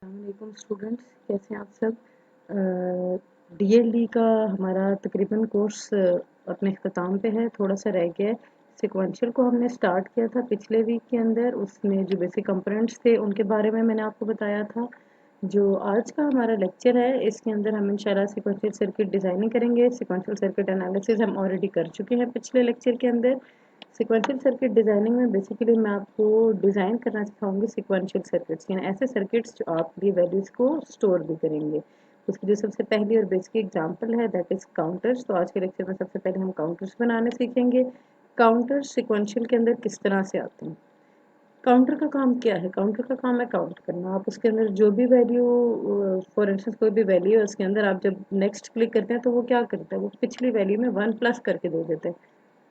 अस्सलामुअलैकुम स्टूडेंट्स, कैसे हैं आप सब। डीएलडी का हमारा तकरीबन कोर्स अपने अख्ताम पे है, थोड़ा सा रह गया है। सिक्वेंशियल को हमने स्टार्ट किया था पिछले वीक के अंदर, उसमें जो बेसिक कंपोनेंट्स थे उनके बारे में मैंने आपको बताया था। जो आज का हमारा लेक्चर है इसके अंदर हम इंशाल्लाह सिक्वेंशियल सर्किट डिज़ाइनिंग करेंगे। सिक्वेंशियल सर्किट एनालिसिस हम ऑलरेडी कर चुके हैं पिछले लेक्चर के अंदर। सिक्वेंशियल सर्किट डिज़ाइनिंग में बेसिकली मैं आपको डिज़ाइन करना सिखाऊंगी सिक्वेंशियल सर्किट्स, यानी ऐसे सर्किट्स जो आपकी वैल्यूज़ को स्टोर भी करेंगे। उसकी जो सबसे पहली और बेसिक एग्जांपल है दैट इज़ काउंटर्स। तो आज के लेक्चर में सबसे पहले हम काउंटर्स बनाने सीखेंगे। काउंटर्स सिक्वेंशियल के अंदर किस तरह से आते हैं। काउंटर का काम क्या है? काउंटर का काम है काउंट करना। आप उसके अंदर जो भी वैल्यू, फॉर इंस्टेंस कोई भी वैल्यू है उसके अंदर आप जब नेक्स्ट क्लिक करते हैं तो वो क्या करता है, वो पिछली वैल्यू में 1 प्लस करके दे देते हैं।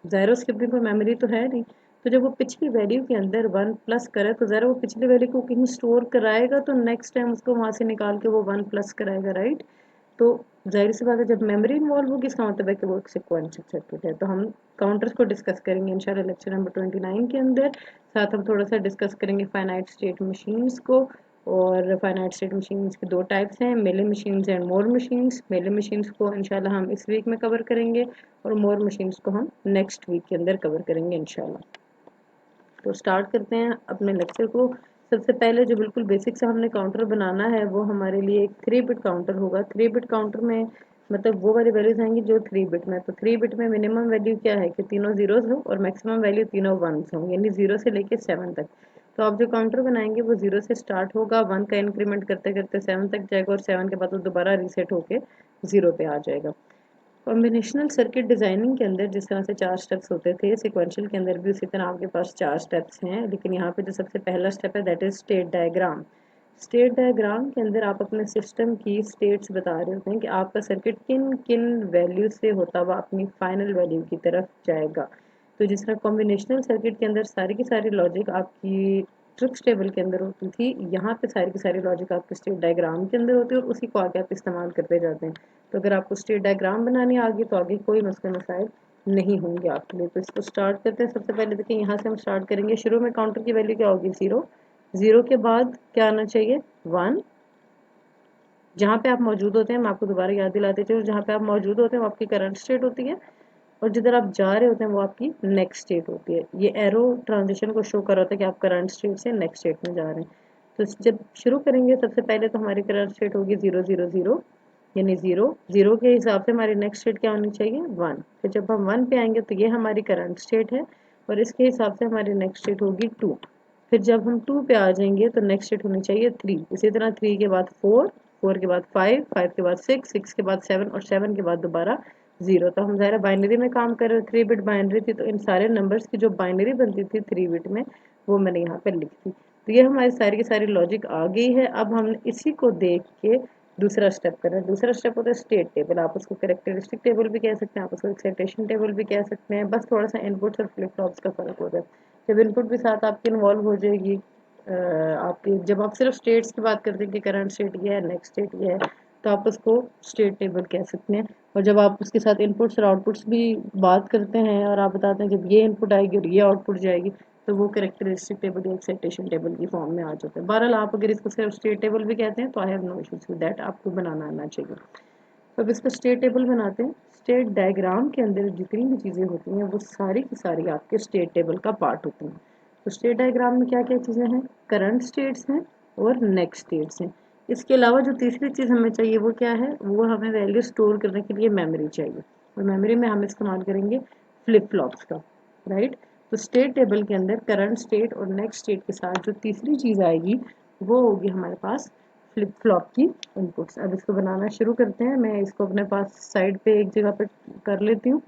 ज़ाहिर है उसके अपनी कोई मेमोरी तो है नहीं, तो जब वो पिछली वैल्यू के अंदर 1 प्लस करे तो ज़रा वो पिछली वैल्यू को कहीं स्टोर कराएगा, तो नेक्स्ट टाइम उसको वहाँ से निकाल के वो 1 प्लस कराएगा, राइट। तो ज़ाहिर सी बात है जब मेमोरी इन्वॉल्व होगी इसका मतलब है कि वो एक सिक्वेंशियल सर्किट है। तो हम काउंटर्स को डिस्कस करेंगे इंशाल्लाह लेक्चर नंबर 29 के अंदर। साथ हम थोड़ा सा डिस्कस करेंगे फाइनाइट स्टेट मशीन्स को। और फाइनाइट स्टेट मशीन्स के दो टाइप्स हैं, मेले मशीन्स एंड मोर मशीन्स। मेले मशीन्स को इंशाल्लाह हम इस वीक में कवर करेंगे और मोर मशीन्स को हम नेक्स्ट वीक के अंदर कवर करेंगे इंशाल्लाह। तो स्टार्ट करते हैं अपने लेक्चर को। सबसे पहले जो बिल्कुल बेसिक से हमने काउंटर बनाना है वो हमारे लिए एक 3 बिट काउंटर होगा। 3 बिट काउंटर में मतलब वो वाली वैल्यूज आएंगी जो 3 बिट में। तो 3 बिट में मिनिमम वैल्यू क्या है कि तीनों जीरोज हो और मैक्सिमम वैल्यू तीनों वंस हो, यानी 0 से लेके 7 तक। तो आप जो काउंटर बनाएंगे वो 0 से स्टार्ट होगा, 1 का इंक्रीमेंट करते करते 7 तक जाएगा और 7 के बाद वो दोबारा रीसेट होके 0 पे आ जाएगा। कॉम्बिनेशनल सर्किट डिज़ाइनिंग के अंदर जिस तरह से 4 स्टेप्स होते थे, सिक्वेंशियल के अंदर भी उसी तरह आपके पास 4 स्टेप्स हैं, लेकिन यहाँ पे जो सबसे पहला स्टेप है that is state diagram. State diagram के अंदर आप अपने सिस्टम की स्टेट्स बता रहे होते हैं कि आपका सर्किट किन किन वैल्यू से होता हुआ अपनी फाइनल वैल्यू की तरफ जाएगा। तो जिस तरह कॉम्बिनेशनल सर्किट के अंदर सारी की सारी लॉजिक आपकी ट्रुथ टेबल के अंदर होती थी, यहाँ पे सारी की सारी लॉजिक आपके स्टेट डायग्राम के अंदर होती है और उसी को आगे आप इस्तेमाल करते जाते हैं। तो अगर आपको स्टेट डायग्राम बनानी आ गई तो आगे कोई मसले मसाइल नहीं होंगे आपके लिए। तो इसको स्टार्ट करते हैं। सबसे पहले देखिए यहाँ से हम स्टार्ट करेंगे। शुरू में काउंटर की वैल्यू क्या होगी? 0। 0 के बाद क्या आना चाहिए? 1। जहाँ पे आप मौजूद होते हैं मैं आपको दोबारा याद दिलाते चलूँ, जहाँ पे आप मौजूद होते हैं वो आपकी करंट स्टेट होती है और जिधर आप जा रहे होते हैं वो आपकी नेक्स्ट स्टेट होती है। ये एरो ट्रांजिशन को शो कर रहा होता है कि आप करंट स्टेट से नेक्स्ट स्टेट में जा रहे हैं। तो जब शुरू करेंगे सबसे पहले तो हमारी करंट स्टेट होगी 0 0 0, यानी 0 0 के हिसाब से हमारी नेक्स्ट स्टेट क्या होनी चाहिए? 1। फिर जब हम 1 पे आएंगे तो ये हमारी करंट स्टेट है और इसके हिसाब से हमारी नेक्स्ट स्टेट होगी 2। फिर जब हम 2 पे आ जाएंगे तो नेक्स्ट स्टेट होनी चाहिए 3। इसी तरह 3 के बाद 4, 4 के बाद 5, 5 के बाद 6, 6 के बाद 7 और 7 के बाद दोबारा 0। तो हम ज़ाहिर बाइनरी में काम कर रहे हैं, 3 बिट बाइनरी थी, तो इन सारे नंबर्स की जो बाइनरी बनती थी 3 बिट में वो मैंने यहाँ पर लिख दी। तो ये हमारी सारी की सारी लॉजिक आ गई है। अब हम इसी को देख के दूसरा स्टेप कर रहे हैं। दूसरा स्टेप होता है स्टेट टेबल। आप उसको कैरेक्टरिस्टिक टेबल भी कह सकते हैं, आप उसको एक्साइटेशन टेबल भी कह सकते हैं, बस थोड़ा सा इनपुट्स और फ्लिप फ्लॉप्स का फर्क होता है। जब इनपुट भी साथ आपकी इन्वॉल्व हो जाएगी, आपकी जब आप सिर्फ स्टेट्स की बात करते हैं कि करंट स्टेट ये है, नेक्स्ट स्टेट ये है, तो आप उसको स्टेट टेबल कह सकते हैं। और जब आप उसके साथ इनपुट्स और आउटपुट्स भी बात करते हैं और आप बताते हैं जब ये इनपुट आएगी और ये आउटपुट जाएगी, तो वो कैरेक्टरिस्टिक टेबल या एक्साइटेशन टेबल की फॉर्म में आ जाता है। बहरहाल आप अगर इसको सिर्फ स्टेट टेबल भी कहते हैं तो I have no issues with that, आपको बनाना आना चाहिए। तो अब इसका स्टेट टेबल बनाते हैं। स्टेट डायग्राम के अंदर जितनी भी चीज़ें होती हैं वो सारी की सारी आपके स्टेट टेबल का पार्ट होती हैं। तो स्टेट डायग्राम में क्या क्या चीज़ें हैं? करंट स्टेट्स हैं और नेक्स्ट स्टेट्स हैं। इसके अलावा जो तीसरी चीज़ हमें चाहिए वो क्या है? वो हमें वैल्यू स्टोर करने के लिए मेमोरी चाहिए और मेमोरी में हम इस्तेमाल करेंगे फ्लिप फ्लॉप्स का, राइट। तो स्टेट टेबल के अंदर करंट स्टेट और नेक्स्ट स्टेट के साथ जो तीसरी चीज़ आएगी वो होगी हमारे पास फ्लिप फ्लॉप की इनपुट्स। अब इसको बनाना शुरू करते हैं। मैं इसको अपने पास साइड पे एक जगह पे कर लेती हूँ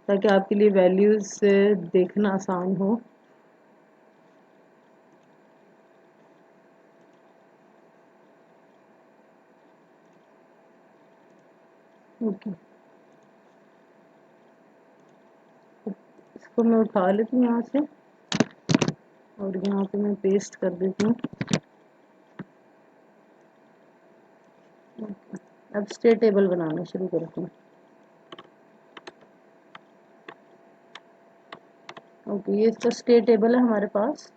ताकि आपके लिए वैल्यूज़ देखना आसान हो। ओके, इसको मैं उठा लेती हूँ यहाँ से और यहाँ पे मैं पेस्ट कर देती हूँ। ओके, अब स्टेट टेबल बनाना शुरू करती हूँ। ओके, ये इसका स्टेट टेबल है हमारे पास।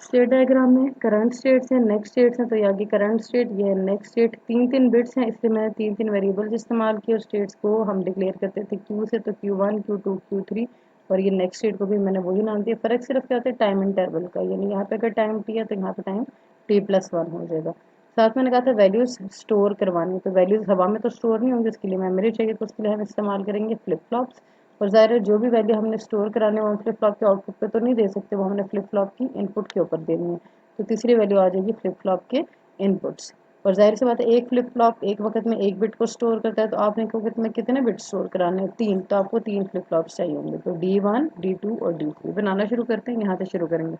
स्टेट डायग्राम में करंट स्टेट्स हैं, नेक्स्ट स्टेट्स हैं, तो यहाँ की करंट स्टेट, ये नेक्स्ट स्टेट, तीन बिट्स हैं, इसलिए मैंने तीन वेरिएबल्स इस्तेमाल किए और स्टेट्स को हम डिक्लेयर करते थे क्यू से, तो Q1 Q2 Q3, और ये नेक्स्ट स्टेट को भी मैंने वही नाम दिया। फ़र्क सिर्फ क्या होता है टाइम इंटरवल का, यानी यहाँ पे अगर टाइम t है तो यहाँ पे टाइम t+1 हो जाएगा। साथ मैंने कहा था वैल्यूज़ स्टोर करवानी, तो वैल्यूज़ हवा में तो स्टोर नहीं होंगी, इसके लिए मेमोरी चाहिए, तो उसके लिए हम इस्तेमाल करेंगे फ्लिप फ्लॉप्स। और ज़ाहिर है जो भी वैल्यू हमने स्टोर कराने वो हम फ्लिप फ्लॉप के आउटपुट पे तो नहीं दे सकते, वो हमने फ्लिप फ्लॉप की इनपुट के ऊपर देनी है, तो तीसरी वैल्यू आ जाएगी फ्लिप फ्लॉप के इनपुट्स। और जाहिर सी बात है एक फ्लिप फ्लॉप एक वक्त में एक बिट को स्टोर करता है, तो आपने एक वक्त में कितने बिट स्टोर कराने हैं, तीन, तो आपको तीन फ्लिप फ्लॉप्स चाहिए होंगे, तो D1 D2 और D3 बनाना शुरू करते हैं। यहाँ से शुरू करेंगे।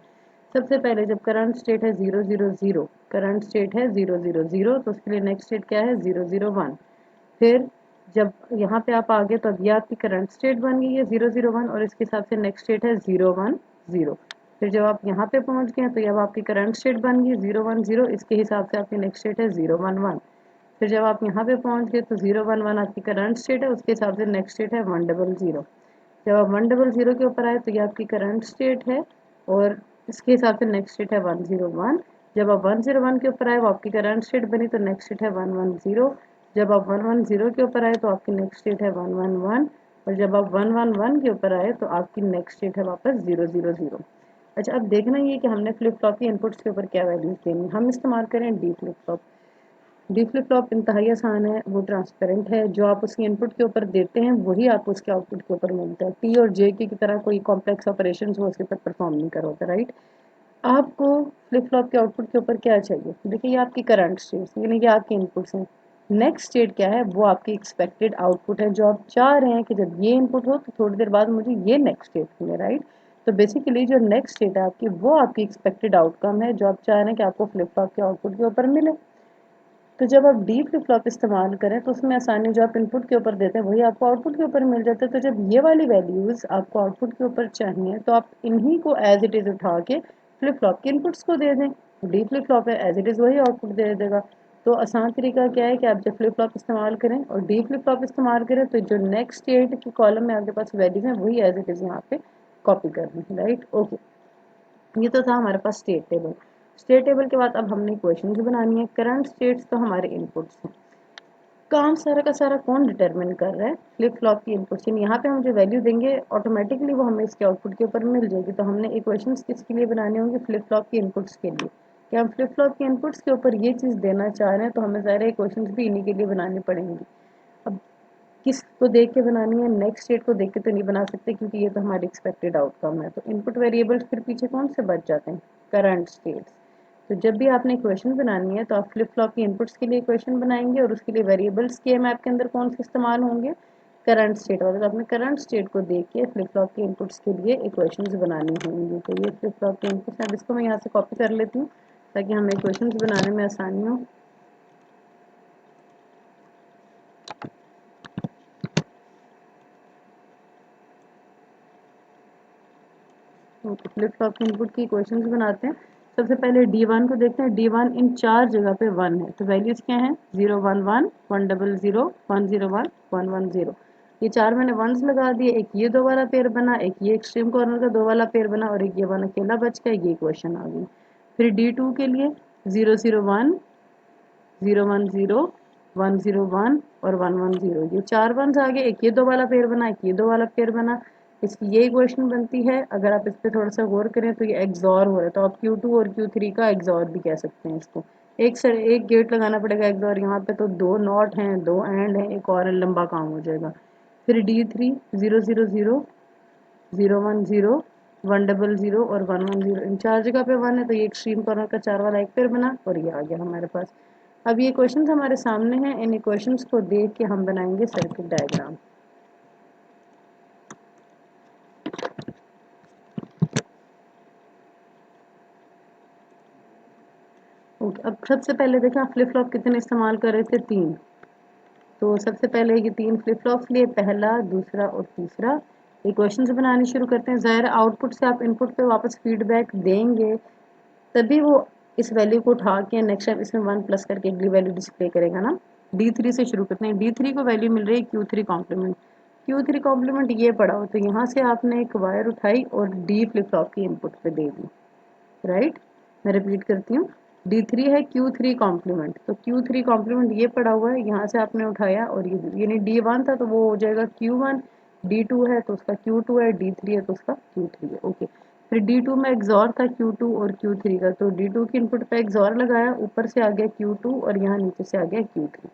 सबसे पहले जब करंट स्टेट है 0 0 0, करंट स्टेट है 0 0 0, तो उसके लिए नेक्स्ट स्टेट क्या है 0 0 1। फिर जब यहाँ पे आप आ गए तो अब ये आपकी करंट स्टेट बन गई है 0 0 1, और इसके हिसाब से नेक्स्ट स्टेट है 0 1 0। फिर जब आप यहाँ पे पहुँच गए तो अब आपकी करंट स्टेट बन गई 0 1 0, इसके हिसाब से आपकी नेक्स्ट स्टेट है 0 1 1। फिर जब आप यहाँ पे पहुँच गए तो 0 1 1 आपकी करंट स्टेट है, उसके हिसाब से नेक्स्ट स्टेट है 1 0 0। जब आप 1 0 0 के ऊपर आए तो ये आपकी करंट स्टेट है, और इसके हिसाब से नेक्स्ट स्टेट है 1 0 1। जब आप 1 0 1 के ऊपर आए वो आपकी करंट स्टेट बनी, तो नेक्स्ट स्टेट है 1 1 0। जब आप 1 1 0 के ऊपर आए तो आपकी नेक्स्ट स्टेट है 1 1 1, और जब आप 1 1 1 के ऊपर आए तो आपकी नेक्स्ट स्टेट है वापस 0 0 0। अच्छा, अब देखना ये कि हमने फ्लिप फ्लॉप की इनपुट्स के ऊपर क्या वैल्यूज देनी। हम इस्तेमाल करें D flip flop. D flip flop इंतहाई आसान है, वो ट्रांसपेरेंट है, जो आप उसकी इनपुट के ऊपर देते हैं वही आपको उसके आउटपुट के ऊपर मिलता है। टी और जे की तरह कोई कॉम्प्लेक्स ऑपरेशन वो उसके ऊपर परफॉर्म नहीं कर होता, राइट। आपको फ्लिप फ्लॉप के आउटपुट के ऊपर क्या चाहिए, देखिए ये आपकी करंट स्टेट, यानी कि आपके इनपुट्स हैं। नेक्स्ट स्टेट क्या है, वो आपकी एक्सपेक्टेड आउटपुट है, जो आप चाह रहे हैं कि जब ये इनपुट हो तो थोड़ी देर बाद मुझे ये नेक्स्ट स्टेट मिले, राइट। तो बेसिकली जो नेक्स्ट स्टेट है आपकी वो आपकी एक्सपेक्टेड आउटकम है, जो आप चाह रहे हैं कि आपको फ्लिप फ्लॉप के आउटपुट के ऊपर मिले। तो जब आप डी फ्लिप फ्लॉप इस्तेमाल करें तो उसमें आसानी जो आप इनपुट के ऊपर देते हैं वही आपको आउटपुट के ऊपर मिल जाता है। तो जब ये वाली वैल्यूज़ आपको आउटपुट के ऊपर चाहिए तो आप इन्हीं को एज इट इज़ उठा के फ्लिप फ्लॉप के इनपुट्स को दे दें। डी फ्लिप फ्लॉप है, एज इट इज़ वही आउटपुट दे देगा। तो आसान तरीका क्या है कि आप जब फ्लिप फ्लॉप इस्तेमाल करें और डी फ्लिप फ्लॉप इस्तेमाल करें तो जो नेक्स्ट स्टेट के कॉलम में आपके पास वैल्यूज हैं वही एज इट इज़ यहाँ पे कॉपी करनी है, राइट। ओके, ये तो था हमारे पास स्टेट टेबल। स्टेट टेबल के बाद अब हमने इक्वेशंस बनानी है। करंट स्टेट्स तो हमारे इनपुट्स हैं। काम सारा का सारा कौन डिटरमिन कर रहा है, फ्लिप फ्लॉप की इनपुट्स। यानी यहाँ पे हम जो वैल्यू देंगे ऑटोमेटिकली वो हमें इसके आउटपुट के ऊपर मिल जाएगी। तो हमने इक्वेशंस किसके लिए बनाने होंगे, फ्लिप फ्लॉप की इनपुट्स के लिए। कि हम फ्लिप फ्लॉप के इनपुट्स के ऊपर ये चीज़ देना चाह रहे हैं तो हमें सारे इक्वेशंस भी इन्हीं के लिए बनानी पड़ेंगी। अब किसको देख के बनानी है, नेक्स्ट स्टेट को देख के तो नहीं बना सकते क्योंकि ये तो हमारी एक्सपेक्टेड आउटकम है। तो इनपुट वेरिएबल्स फिर पीछे कौन से बच जाते हैं, करंट स्टेट्स। तो जब भी आपने इक्वेशन बनानी है तो आप फ्लिप फ्लॉप की इनपुट्स के लिए इक्वेशन बनाएंगे और उसके लिए वेरिएबल्स के मैप के अंदर कौन से इस्तेमाल होंगे, करंट स्टेट वाले। तो आपने करंट स्टेट को देख के फ्लिप फ्लॉप के इनपुट्स के लिए इक्वेशंस बनानी होंगी। तो ये फ्लिप फ्लॉप के इनपुट्स हैं। अब इसको मैं यहाँ से कॉपी कर लेती हूँ ताकि हमें इक्वेशंस बनाने में आसानी हो। फ्लिप फ्लॉप के इनपुट की इक्वेशंस बनाते हैं। सबसे पहले D1 को देखते हैं। D1 इन चार जगह पे 1 है, तो वैल्यूज क्या हैं 0 1 1 1 0 0 1 0 1 1 1 0। ये चार मैंने वंस लगा दिए, एक ये दो वाला पेयर बना, एक ये एक्सट्रीम कॉर्नर का दो वाला पेयर बना, और एक ये वन अकेला बच गया, ये इक्वेशन आ गई। फिर D2 के लिए 0 0 1 0 1 0 1 0 1 और 1 1 0, ये चार वंस आ गए। एक ये दो वाला पेयर बना, एक ये दो वाला पेयर बना, इसकी ये इक्वेशन बनती है। अगर आप इस पर थोड़ा सा गौर करें तो ये एग्जॉर हो रहा है, तो आप Q2 और Q3 का एग्जॉर भी कह सकते हैं इसको। एक गेट लगाना पड़ेगा एग्जॉर यहाँ पे, तो दो नॉट हैं, दो एंड हैं, एक और लंबा काम हो जाएगा। फिर D3 0 0 0 0 1 0 1 0 0 और 1 1 0, इन चार जगह पे 1 है, तो ये एक्सट्रीम कॉर्नर का चार वाला एक पेयर बना और ये आ गया हमारे पास। अब ये क्वेश्चंस हमारे सामने हैं, इन इक्वेशंस को देख के हम बनाएंगे सर्किट डायग्राम। ओके, अब सबसे पहले देखें आप फ्लिप फ्लॉप कितने इस्तेमाल कर रहे थे, तीन। तो सबसे पहले ये तीन फ्लिप फ्लॉप्स लिए, पहला, दूसरा और तीसरा। इक्वेशंस बनानी शुरू करते हैं। ज़ाहिर आउटपुट से आप इनपुट पे वापस फीडबैक देंगे तभी वो इस वैल्यू को उठा के नेक्स्ट टाइम इसमें 1 प्लस करके अगली वैल्यू डिस्प्ले करेगा ना। D3 से शुरू करते हैं। D3 को वैल्यू मिल रही है Q3 कॉम्प्लीमेंट। Q3 कॉम्प्लीमेंट ये पड़ा हो, तो यहाँ से आपने एक वायर उठाई और D फ्लिप फ्लॉप की इनपुट पे दे दी, राइट। मैं रिपीट करती हूँ, D3 है Q3 कॉम्प्लीमेंट, तो Q3 कॉम्प्लीमेंट ये पड़ा हुआ है, यहाँ से आपने उठाया और ये यानी D1 था तो वो हो जाएगा Q1, D2 है तो उसका Q2 है, D3 है तो उसका Q3 है। ओके, फिर D2 में XOR था Q2 और Q3 का, तो D2 की इनपुट पे XOR लगाया, ऊपर से आ गया Q2 और यहाँ नीचे से आ गया Q3।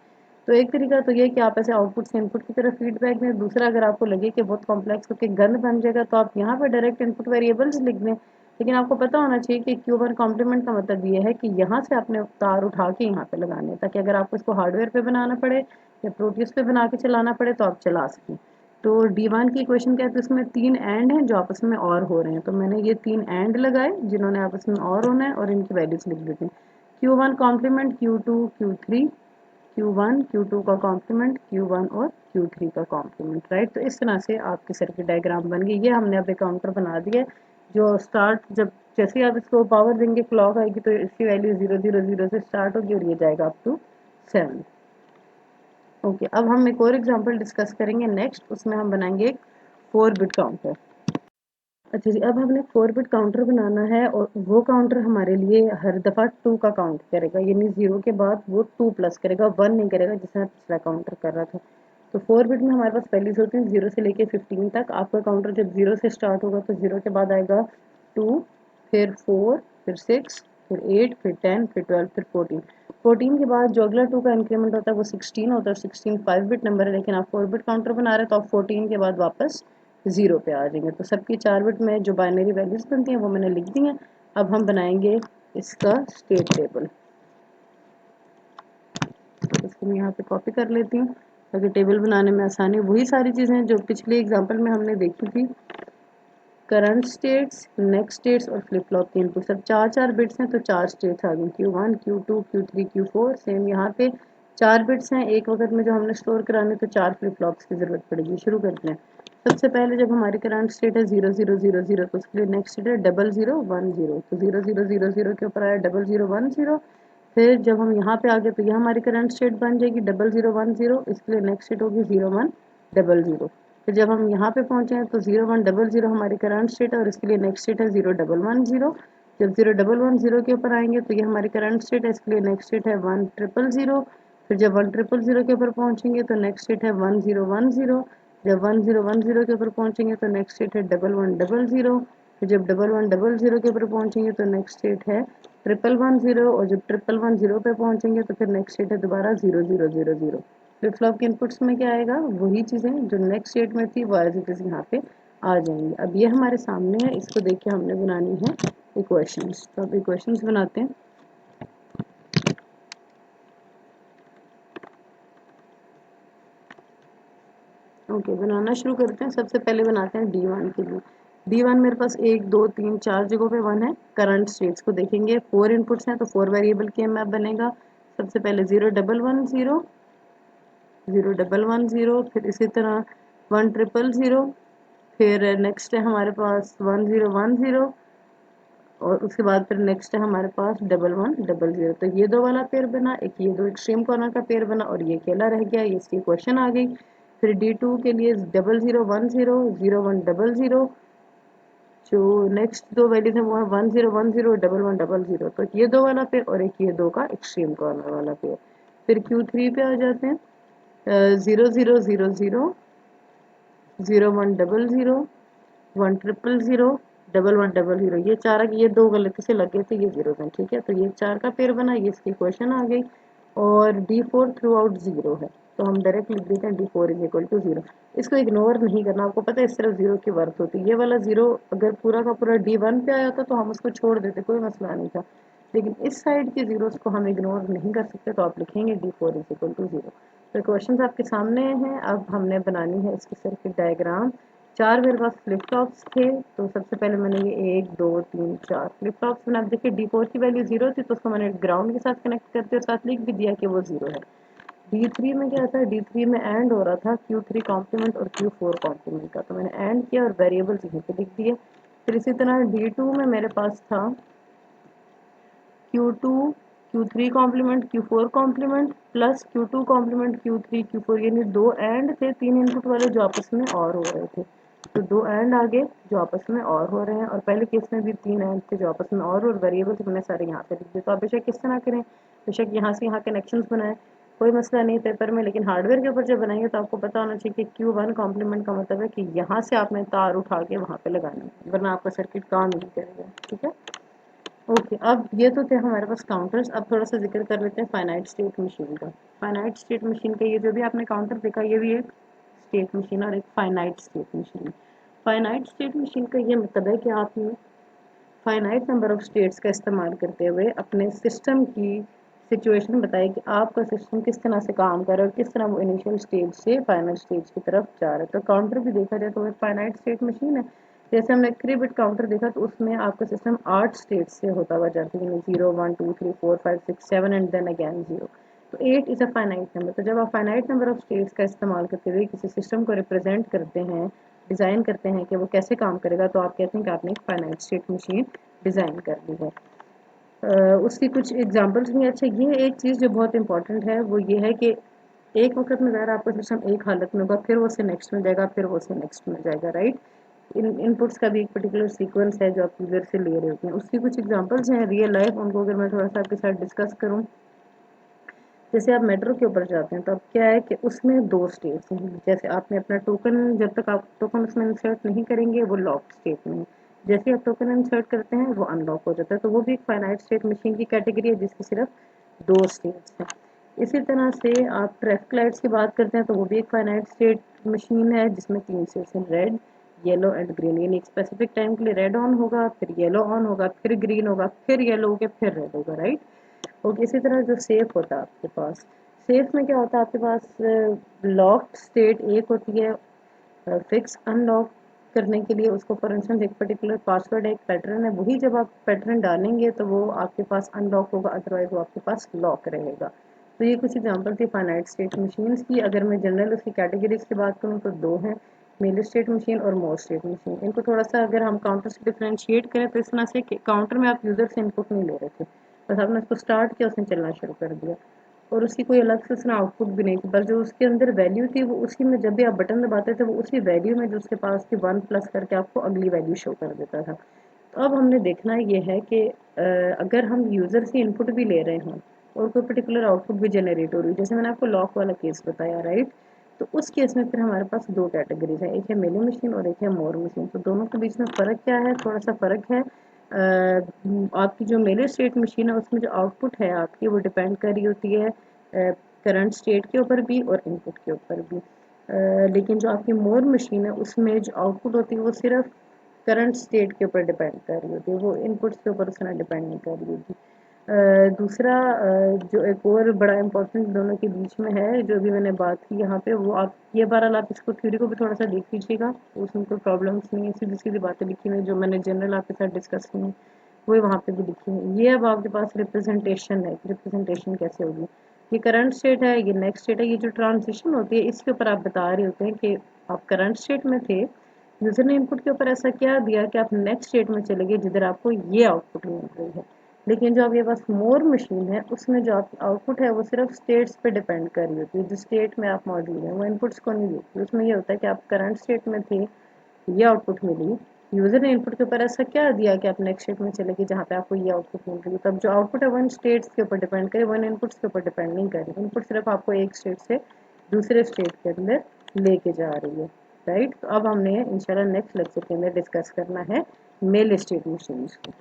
तो एक तरीका तो ये कि आप ऐसे आउटपुट से इनपुट की तरफ फीडबैक दें। दूसरा, अगर आपको लगे कि बहुत कॉम्प्लेक्स होकर गंद बन जाएगा तो आप यहाँ पे डायरेक्ट इनपुट वेरिएबल्स लिख दें। लेकिन आपको पता होना चाहिए कि Q1 कॉम्प्लीमेंट का मतलब ये है कि यहाँ से आपने तार उठा के यहाँ पे लगाने हैं, ताकि अगर आपको इसको हार्डवेयर पे बनाना पड़े या प्रोटीज पे बना के चलाना पड़े तो आप चला सकें। तो D1 की इक्वेशन क्या है, तो इसमें 3 एंड हैं जो आपस में और हो रहे हैं, तो मैंने ये 3 एंड लगाए जिन्होंने आपस में और होना है और इनकी वैल्यूज लिख देते हैं। Q1 complement Q2 Q3, Q1 Q2 का कॉम्प्लीमेंट Q1 और Q3 का कॉम्प्लीमेंट, राइट। तो इस तरह से आपकी सर्किट डायग्राम बन गई। ये हमने अब एक काउंटर बना दिया है जो स्टार्ट, जब जैसे ही आप इसको पावर देंगे क्लॉक आएगी तो इसकी वैल्यू 000 से स्टार्ट होगी और ये जाएगा अप टू 7। ओके, अब हम एक और एग्जांपल डिस्कस करेंगे नेक्स्ट, उसमें हम बनाएंगे एक 4 बिट काउंटर। अच्छा जी, अब हमने 4 बिट काउंटर बनाना है और वो काउंटर हमारे लिए हर दफ़ा 2 का काउंट करेगा, यानी 0 के बाद वो 2 प्लस करेगा, 1 नहीं करेगा जिसमें पिछला काउंटर कर रहा था। तो 4 बिट में हमारे पास वैल्यूज होती हैं 0 से लेके 15 तक। आपका काउंटर जब 0 से स्टार्ट होगा तो 0 के बाद आएगा 2, फिर 4, फिर 6, फिर 8, फिर 10, फिर 12, फिर 14। 14 के बाद जो अगला 2 का इंक्रीमेंट होता है वो 16 होता है। 16 5 बिट नंबर है, लेकिन आप 4 बिट काउंटर बना रहे हैं तो आप 14 के बाद वापस 0 पे आ जाएंगे। तो सबकी 4 बिट में जो बाइनरी वैल्यूज बनती हैं वो मैंने लिख दी हैं। अब हम बनाएंगे इसका स्टेट टेबल। तो इसको मैं यहाँ पे कॉपी कर लेती हूँ ताकि टेबल बनाने में आसानी। वही सारी चीज़ें जो पिछले एग्जाम्पल में हमने देखी थी, करंट स्टेट्स, नेक्स्ट स्टेट्स और फ्लिप फ्लॉप की इनपुट, सब 4 बिट्स हैं तो 4 स्टेट्स आ गई, Q1 Q2 Q3 Q4। Same यहाँ पे 4 बिट्स हैं, एक वक्त में जो हमने स्टोर कराने तो 4 फ्लिप फ्लॉप्स की ज़रूरत पड़ेगी। शुरू करते हैं। सबसे पहले जब हमारी करंट स्टेट है 0000 तो उसके लिए नेक्स्ट स्टेट है 0010, तो 0000 के ऊपर आया 0010। फिर जब हम यहाँ पे आ गए तो ये हमारी करंट स्टेट बन जाएगी 0010, इसके लिए नेक्स्ट स्टेट होगी 0100। फिर जब हम यहाँ पे पहुँचे हैं तो 0100 हमारी करंट स्टेट है और इसके लिए नेक्स्ट स्टेट है 0110। जब 0110 के ऊपर आएंगे तो ये हमारी करंट स्टेट है, इसके लिए नेक्स्ट स्टेट है 1000। फिर जब 1000 के ऊपर पहुँचेंगे तो नेक्स्ट स्टेट है 1010। जब 1010 के ऊपर पहुँचेंगे तो नेक्स्ट स्टेट है 1100। फिर जब 1100 के ऊपर पहुँचेंगे तो नेक्स्ट स्टेट है 1110, और जब 1110 पे पहुँचेंगे तो फिर नेक्स्ट स्टेट है दोबारा 0000। फ्लिप फ्लॉप के इनपुट्स में क्या आएगा, वही चीज़ें जो नेक्स्ट स्टेट में थी वो एज इट इज़ यहाँ पे आ जाएंगी। अब ये हमारे सामने है, इसको देख के हमने बनानी है इक्वेशंस। तो अब इक्वेशंस बनाते हैं। ओके, बनाना शुरू करते हैं। सबसे पहले बनाते हैं D1 के लिए। D1 मेरे पास 1 2 3 4 जगहों पे 1 है। करंट स्टेट्स को देखेंगे, 4 इनपुट्स हैं तो 4 वेरिएबल के मैप बनेगा। सबसे पहले 0110, 0110, फिर इसी तरह 1000, फिर नेक्स्ट है हमारे पास 1010, और उसके बाद फिर नेक्स्ट है हमारे पास 1100। तो ये दो वाला पेयर बना, एक ये दो एक्सट्रीम कॉर्नर का पेयर बना और ये अकेला रह गया, ये इसकी क्वेश्चन आ गई। फिर D2 के लिए 0010, 0100, जो नेक्स्ट दो वैल्यूज हैं वो है 1010, 1100। तो ये दो वाला पेयर और एक ये दो का एक्सट्रीम कॉर्नर वाला पेयर। फिर Q3 पे आ जाते हैं, 0000, 0100, 1000, 1100। ये चार, ये दो गलती से लग गए थे, ये जीरो हैं, ठीक है। तो ये 4 का पेयर बना, ये इसकी क्वेश्चन आ गई। और D4 थ्रू आउट 0 है, तो हम डायरेक्ट लिख देते हैं D4 इज इक्वल टू 0। इसको इग्नोर नहीं करना, आपको पता है इस तरफ 0 की वर्थ होती है। ये वाला 0 अगर पूरा का पूरा D1 पे आया था तो हम उसको छोड़ देते, कोई मसला नहीं था। लेकिन इस साइड के जीरोस को हम इग्नोर नहीं कर सकते, तो आप लिखेंगे D4 इज इक्वल टू 0। तो क्वेश्चन आपके सामने हैं। अब हमने बनानी है इसकी सर्किट डायग्राम। 4 मेरे पास फ्लिप फ्लॉप्स थे, तो सबसे पहले मैंने ये 1 2 3 4 फ्लिप फ्लॉप्स बना। देखिए D4 की वैल्यू 0 थी तो उसको मैंने ग्राउंड के साथ कनेक्ट करते और साथ लिख भी दिया कि वो 0 है। D3 में क्या था, D3 में एंड हो रहा था Q3 कॉम्प्लीमेंट और Q4 कॉम्प्लीमेंट का, तो मैंने एंड किया और वेरिएबल्स यहीं पे लिख दिए। फिर इसी तरह D2 में मेरे पास था Q2 Q3 complement Q4 complement plus Q2 complement Q3 Q4, यानी दो एंड थे, 3 इनपुट वाले जो आपस में और हो रहे थे। तो 2 एंड आ गए जो आपस में और हो रहे हैं, और पहले केस में भी 3 एंड थे जो आपस में और वेरिएबल थे, मैंने सारे यहाँ पे लिख दिए। तो आप बेशक किस तरह करें, बेशक यहाँ से यहाँ कनेक्शंस बनाएं, कोई मसला नहीं पेपर में, लेकिन हार्डवेयर के ऊपर जब बनाएंगे तो आपको पता होना चाहिए कि Q1 कॉम्प्लीमेंट का मतलब है कि यहाँ से आपने तार उठा के वहाँ पे लगाना है, वरना आपका सर्किट काम नहीं करेगा। ठीक है, ओके। अब ये तो थे हमारे पास काउंटर्स। अब थोड़ा सा जिक्र कर लेते हैं फाइनाइट स्टेट मशीन का। फाइनाइट स्टेट मशीन का ये जो भी आपने काउंटर देखा, ये भी एक स्टेट मशीन और एक finite state machine. Finite state machine का ये मतलब है कि आपने फाइनाइट नंबर ऑफ स्टेट्स का इस्तेमाल करते हुए अपने सिस्टम की सिचुएशन बताई कि आपका सिस्टम किस तरह से काम कर रहा है और किस तरह वो इनिशियल स्टेज से फाइनल स्टेज की तरफ जा रहा है। तो काउंटर भी देखा जाए तो एक फाइनाइट स्टेट मशीन है। जैसे हमने 3 बिट काउंटर देखा तो उसमें आपका सिस्टम 8 स्टेट से होता हुआ जाता है, 0 1 2 3 4 5 6 7 एंड देन अगेन 0। तो 8 इज़ अ फाइनाइट नंबर। तो जब आप फाइनाइट नंबर ऑफ स्टेट्स का इस्तेमाल करते हुए किसी सिस्टम को रिप्रेजेंट करते हैं, डिज़ाइन करते हैं कि वो कैसे काम करेगा, तो आप कहते हैं कि आपने एक फाइनाइट स्टेट मशीन डिज़ाइन कर ली है। उसकी कुछ एग्जांपल्स भी। अच्छा, ये एक चीज़ जो बहुत इंपॉर्टेंट है वो ये है कि एक वक्त में अगर आपका सिस्टम एक हालत में होगा, फिर वो से नेक्स्ट में जाएगा, फिर वो से नेक्स्ट में जाएगा, राइट। इनपुट्स का भी एक पर्टिकुलर सीक्वेंस है जो आप यूजर से ले रहे होते हैं। उसकी कुछ एग्जांपल्स हैं रियल लाइफ, उनको अगर मैं थोड़ा सा आपके साथ डिस्कस करूँ। जैसे आप मेट्रो के ऊपर जाते हैं तो अब क्या है कि उसमें 2 स्टेट्स हैं। जैसे आपने अपना टोकन, जब तक आप टोकन उसमें इंसर्ट नहीं करेंगे वो लॉक स्टेट में है। जैसे आप टोकन इंसर्ट करते हैं वो अनलॉक हो जाता है। तो वो भी एक फाइनाइट स्टेट मशीन की कैटेगरी है जिसकी सिर्फ 2 स्टेट्स हैं। इसी तरह से आप ट्रैफिक लाइट्स की बात करते हैं तो वो भी एक फाइनाइट स्टेट मशीन है जिसमें 3 स्टेट्स हैं, रेड, येलो एंड ग्रीन। यानी एक स्पेसिफिक टाइम के लिए रेड ऑन होगा, फिर येलो ऑन होगा, फिर ग्रीन होगा, फिर येलो होगा, फिर रेड होगा, राइट। और इसी तरह जो सेफ होता है आपके पास, सेफ में क्या होता है आपके पास लॉक्ड स्टेट एक होती है, फिक्स अनलॉक करने के लिए उसको फॉर इंस्टेंस एक पर्टिकुलर पासवर्ड एक पैटर्न है, वही जब आप पैटर्न डालेंगे तो वो आपके पास अनलॉक होगा, अदरवाइज वो आपके पास लॉक रहेगा। तो ये कुछ एग्जांपल थी फाइनाइट स्टेट मशीन्स की। अगर मैं जनरल उसकी कैटेगरीज की बात करूँ तो 2 हैं, मेल स्टेट मशीन और मोर स्टेट मशीन। इनको थोड़ा सा अगर हम काउंटर से डिफ्रेंशिएट करें तो इस तरह से कि काउंटर में आप यूज़र से इनपुट नहीं ले रहे थे, बस आपने उसको स्टार्ट किया, उसने चलना शुरू कर दिया, और उसकी कोई अलग से उसने आउटपुट भी नहीं थी, बस जो उसके अंदर वैल्यू थी वो उसी में, जब भी आप बटन दबाते थे वो उसी वैल्यू में जो उसके पास थी 1 प्लस करके आपको अगली वैल्यू शो कर देता था। तो अब हमने देखना ये है कि अगर हम यूज़र से इनपुट भी ले रहे हैं और कोई पर्टिकुलर आउटपुट भी जनरेट हो रही है, जैसे मैंने आपको लॉक वाला केस बताया, राइट। तो उस केस में फिर हमारे पास 2 कैटेगरीज है, एक है मेली मशीन और एक है मोर मशीन। तो दोनों के बीच में फ़र्क क्या है, थोड़ा सा फ़र्क है। आपकी जो मेले स्टेट मशीन है उसमें जो आउटपुट है आपकी वो डिपेंड कर रही होती है करंट स्टेट के ऊपर भी और इनपुट के ऊपर भी। लेकिन जो आपकी मोर मशीन है उसमें जो आउटपुट होती है वो सिर्फ करंट स्टेट के ऊपर डिपेंड कर रही होती है, वो इनपुट्स के ऊपर उसमें डिपेंड नहीं कर रही होती। दूसरा जो एक और बड़ा इम्पोर्टेंट दोनों के बीच में है जो भी मैंने बात की यहाँ पे, वो आप ये बहरहाल आप इसको थ्योरी को भी थोड़ा सा देख लीजिएगा, उसमें कोई प्रॉब्लम्स नहीं है, सीधी सीधी बातें लिखी हुई जो मैंने जनरल आपके साथ डिस्कस की हैं वही वहाँ पे भी लिखी हुई है। ये अब आपके पास रिप्रेजेंटेशन है, रिप्रेजेंटेशन कैसे होगी। ये करंट स्टेट है, ये नेक्स्ट स्टेट है, ये जो ट्रांजिशन होती है इसके ऊपर आप बता रहे होते हैं कि आप करंट स्टेट में थे, यूज़र ने इनपुट के ऊपर ऐसा क्या दिया कि आप नेक्स्ट स्टेट में चले गए जिधर आपको ये आउटपुट मिल रही है। लेकिन जो आपके पास मोर मशीन है उसमें जो आपकी आउटपुट है वो सिर्फ स्टेट्स पे डिपेंड कर रही होती है, जिस स्टेट में आप मौजूद हैं वो इनपुट्स को नहीं देती। उसमें ये होता है कि आप करंट स्टेट में थे, ये आउटपुट मिली, यूज़र ने इनपुट के ऊपर ऐसा क्या दिया कि आप नेक्स्ट स्टेट में चले गए जहाँ पे आपको ये आउटपुट मिल रही है। तब जो आउटपुट है वन स्टेट्स के ऊपर डिपेंड करे, वन इनपुट्स के ऊपर डिपेंड नहीं कर रही। इनपुट सिर्फ आपको एक स्टेट से दूसरे स्टेट के अंदर लेके जा रही है, राइट। तो अब हमने इंशाल्लाह नेक्स्ट लेक्चर के अंदर डिस्कस करना है मेल स्टेट मशीन्स को।